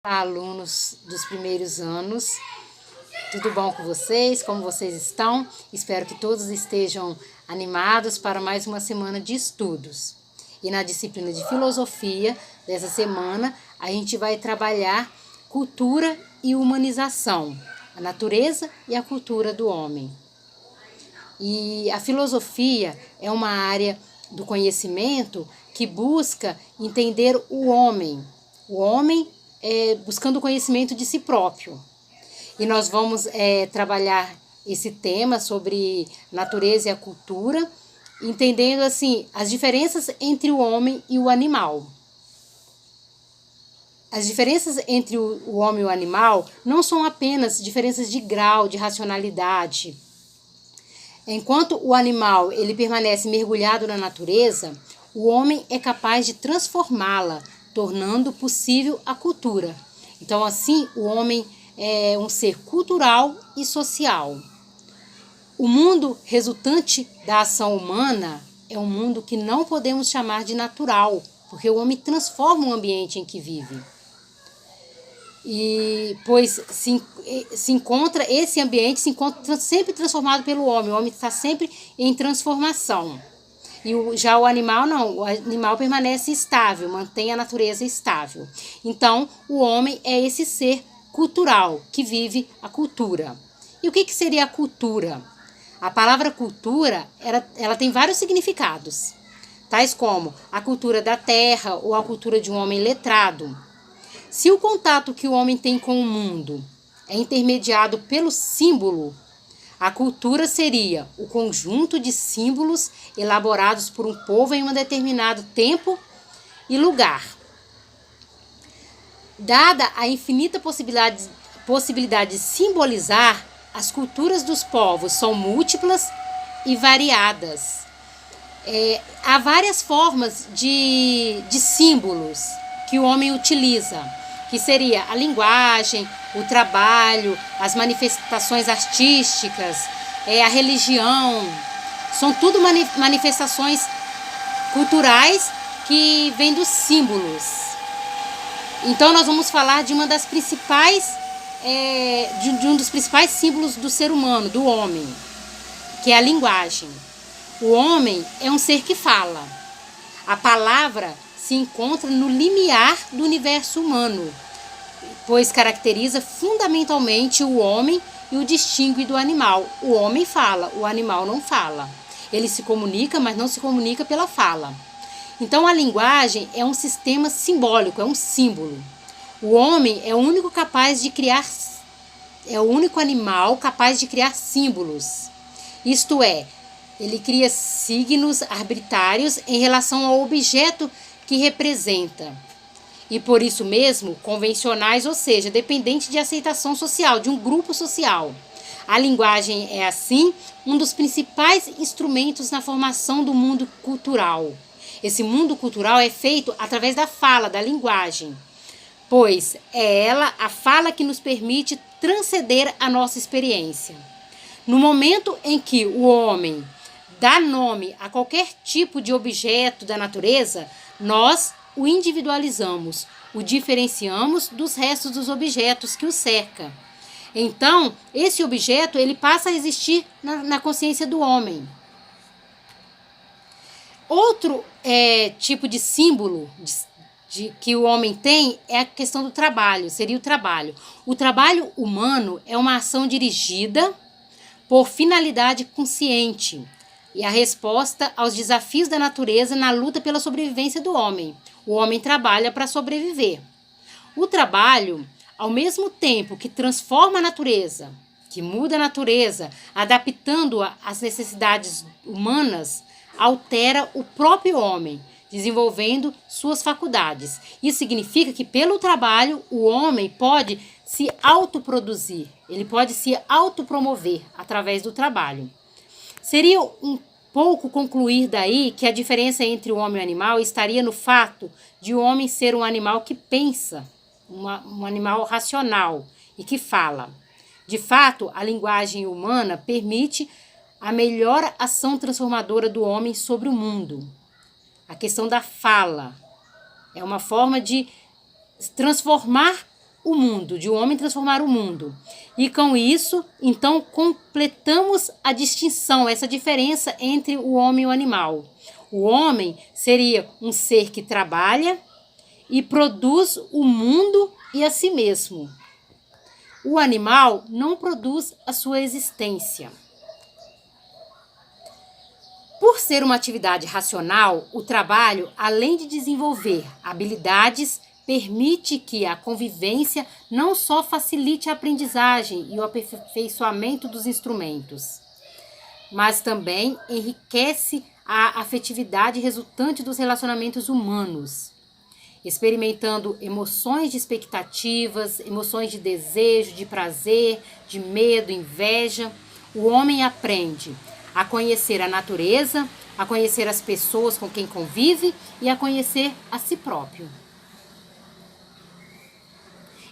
Alunos dos primeiros anos, tudo bom com vocês? Como vocês estão? Espero que todos estejam animados para mais uma semana de estudos. E na disciplina de filosofia dessa semana, a gente vai trabalhar cultura e humanização, a natureza e a cultura do homem. E a filosofia é uma área do conhecimento que busca entender o homem buscando o conhecimento de si próprio. E nós vamos trabalhar esse tema sobre natureza e a cultura, entendendo assim as diferenças entre o homem e o animal. As diferenças entre o homem e o animal não são apenas diferenças de grau, de racionalidade. Enquanto o animal ele permanece mergulhado na natureza, o homem é capaz de transformá-la, tornando possível a cultura. Então, assim, o homem é um ser cultural e social. O mundo resultante da ação humana é um mundo que não podemos chamar de natural, porque o homem transforma o ambiente em que vive. E pois esse ambiente se encontra sempre transformado pelo homem. O homem está sempre em transformação. E já o animal não, o animal permanece estável, mantém a natureza estável. Então, o homem é esse ser cultural, que vive a cultura. E o que seria a cultura? A palavra cultura, ela tem vários significados, tais como a cultura da terra ou a cultura de um homem letrado. Se o contato que o homem tem com o mundo é intermediado pelo símbolo, a cultura seria o conjunto de símbolos elaborados por um povo em um determinado tempo e lugar. Dada a infinita possibilidade de simbolizar, as culturas dos povos são múltiplas e variadas. Há várias formas de símbolos que o homem utiliza, que seria a linguagem, o trabalho, as manifestações artísticas, a religião. São tudo manifestações culturais que vêm dos símbolos. Então nós vamos falar de uma das principais, de um dos principais símbolos do ser humano, do homem, que é a linguagem. O homem é um ser que fala. A palavra se encontra no limiar do universo humano, pois caracteriza fundamentalmente o homem e o distingue do animal. O homem fala, o animal não fala. Ele se comunica, mas não se comunica pela fala. Então a linguagem é um sistema simbólico, é um símbolo. O homem é o único animal capaz de criar símbolos. Isto é, ele cria signos arbitrários em relação ao objeto que representa. E por isso mesmo, convencionais, ou seja, dependente de aceitação social, de um grupo social. A linguagem é, assim, um dos principais instrumentos na formação do mundo cultural. Esse mundo cultural é feito através da fala, da linguagem, pois é ela, a fala, que nos permite transcender a nossa experiência. No momento em que o homem dá nome a qualquer tipo de objeto da natureza, nós o individualizamos, o diferenciamos dos restos dos objetos que o cercam. Então, esse objeto ele passa a existir na consciência do homem. Outro tipo de símbolo que o homem tem é a questão do trabalho, seria o trabalho. O trabalho humano é uma ação dirigida por finalidade consciente e a resposta aos desafios da natureza na luta pela sobrevivência do homem. O homem trabalha para sobreviver. O trabalho, ao mesmo tempo que transforma a natureza, que muda a natureza, adaptando-a às necessidades humanas, altera o próprio homem, desenvolvendo suas faculdades. Isso significa que, pelo trabalho, o homem pode se autoproduzir, ele pode se autopromover através do trabalho. Seria um pouco concluir daí que a diferença entre o homem e o animal estaria no fato de o homem ser um animal que pensa, um animal racional e que fala. De fato, a linguagem humana permite a melhor ação transformadora do homem sobre o mundo. A questão da fala é uma forma de transformar o mundo, de o homem transformar o mundo. E com isso, então, completamos a distinção, essa diferença entre o homem e o animal. O homem seria um ser que trabalha e produz o mundo e a si mesmo. O animal não produz a sua existência. Por ser uma atividade racional, o trabalho, além de desenvolver habilidades, permite que a convivência não só facilite a aprendizagem e o aperfeiçoamento dos instrumentos, mas também enriquece a afetividade resultante dos relacionamentos humanos, experimentando emoções de expectativas, emoções de desejo, de prazer, de medo, inveja. O homem aprende a conhecer a natureza, a conhecer as pessoas com quem convive e a conhecer a si próprio.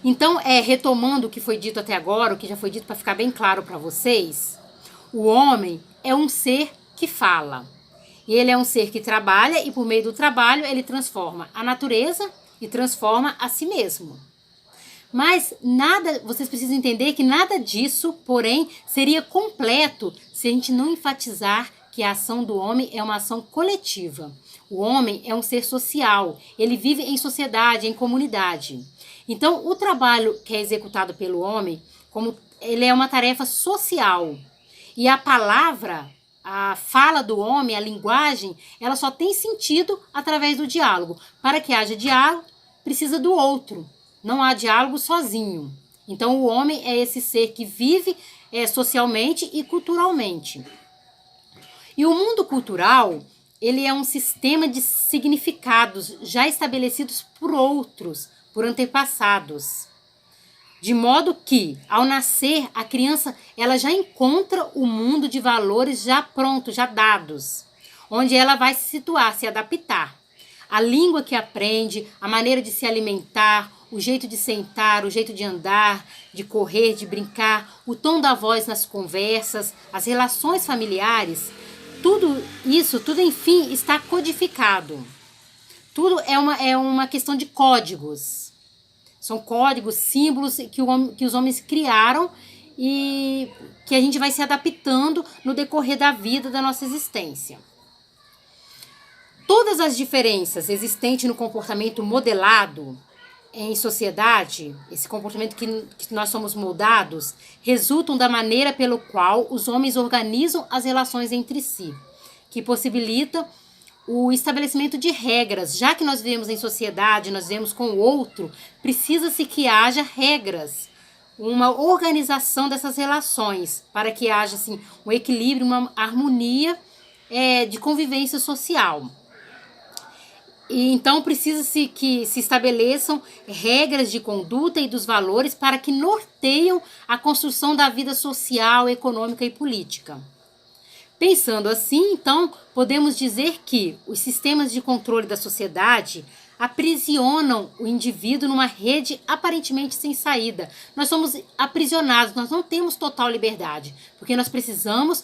Então, retomando o que foi dito até agora, o que já foi dito para ficar bem claro para vocês, o homem é um ser que fala. E ele é um ser que trabalha e por meio do trabalho ele transforma a natureza e transforma a si mesmo. Mas nada, vocês precisam entender que nada disso, porém, seria completo se a gente não enfatizar que a ação do homem é uma ação coletiva. O homem é um ser social, ele vive em sociedade, em comunidade. Então, o trabalho que é executado pelo homem, como ele é uma tarefa social. E a palavra, a fala do homem, a linguagem, ela só tem sentido através do diálogo. Para que haja diálogo, precisa do outro. Não há diálogo sozinho. Então, o homem é esse ser que vive socialmente e culturalmente. E o mundo cultural, ele é um sistema de significados já estabelecidos por outros, por antepassados. De modo que, ao nascer, a criança ela já encontra o mundo de valores já prontos, já dados, onde ela vai se situar, se adaptar. A língua que aprende, a maneira de se alimentar, o jeito de sentar, o jeito de andar, de correr, de brincar, o tom da voz nas conversas, as relações familiares, tudo isso, tudo enfim, está codificado. Tudo é uma questão de códigos. São códigos, símbolos que os homens criaram e que a gente vai se adaptando no decorrer da vida, da nossa existência. Todas as diferenças existentes no comportamento modelado em sociedade, esse comportamento que nós somos moldados, resultam da maneira pelo qual os homens organizam as relações entre si, que possibilita o estabelecimento de regras. Já que nós vivemos em sociedade, nós vivemos com o outro, precisa-se que haja regras, uma organização dessas relações, para que haja assim, um equilíbrio, uma harmonia de convivência social. E então precisa-se que se estabeleçam regras de conduta e dos valores para que norteiam a construção da vida social, econômica e política. Pensando assim, então, podemos dizer que os sistemas de controle da sociedade aprisionam o indivíduo numa rede aparentemente sem saída. Nós somos aprisionados, nós não temos total liberdade, porque nós precisamos,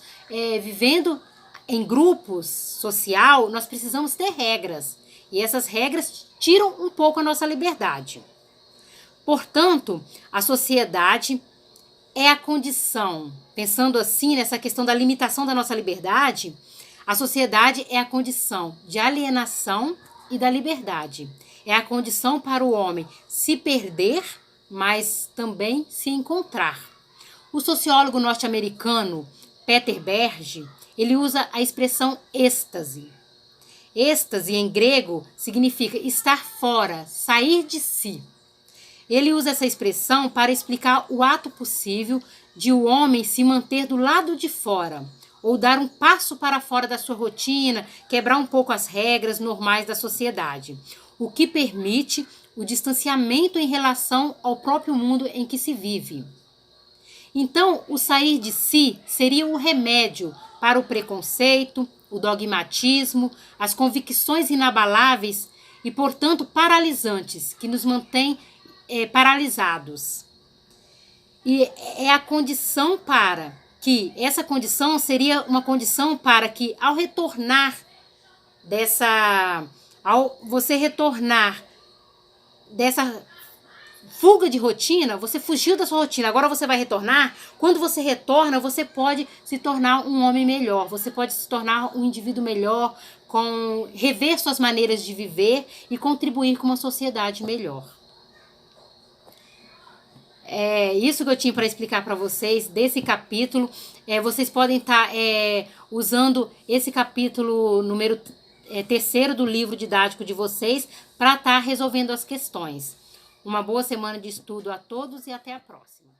vivendo em grupos social, nós precisamos ter regras. E essas regras tiram um pouco a nossa liberdade. Portanto, a sociedade é a condição, pensando assim nessa questão da limitação da nossa liberdade, a sociedade é a condição de alienação e da liberdade. É a condição para o homem se perder, mas também se encontrar. O sociólogo norte-americano Peter Berge, ele usa a expressão êxtase. Êxtase, em grego, significa estar fora, sair de si. Ele usa essa expressão para explicar o ato possível de o homem se manter do lado de fora, ou dar um passo para fora da sua rotina, quebrar um pouco as regras normais da sociedade, o que permite o distanciamento em relação ao próprio mundo em que se vive. Então, o sair de si seria o remédio para o preconceito, o dogmatismo, as convicções inabaláveis e, portanto, paralisantes, que nos mantêm paralisados. E é a condição para que, essa condição seria uma condição para que, ao você retornar fuga de rotina, você fugiu da sua rotina, agora você vai retornar. Quando você retorna, você pode se tornar um homem melhor, você pode se tornar um indivíduo melhor, rever suas maneiras de viver e contribuir com uma sociedade melhor. É isso que eu tinha para explicar para vocês desse capítulo. Vocês podem estar usando esse capítulo número 3º do livro didático de vocês para estar resolvendo as questões. Uma boa semana de estudo a todos e até a próxima.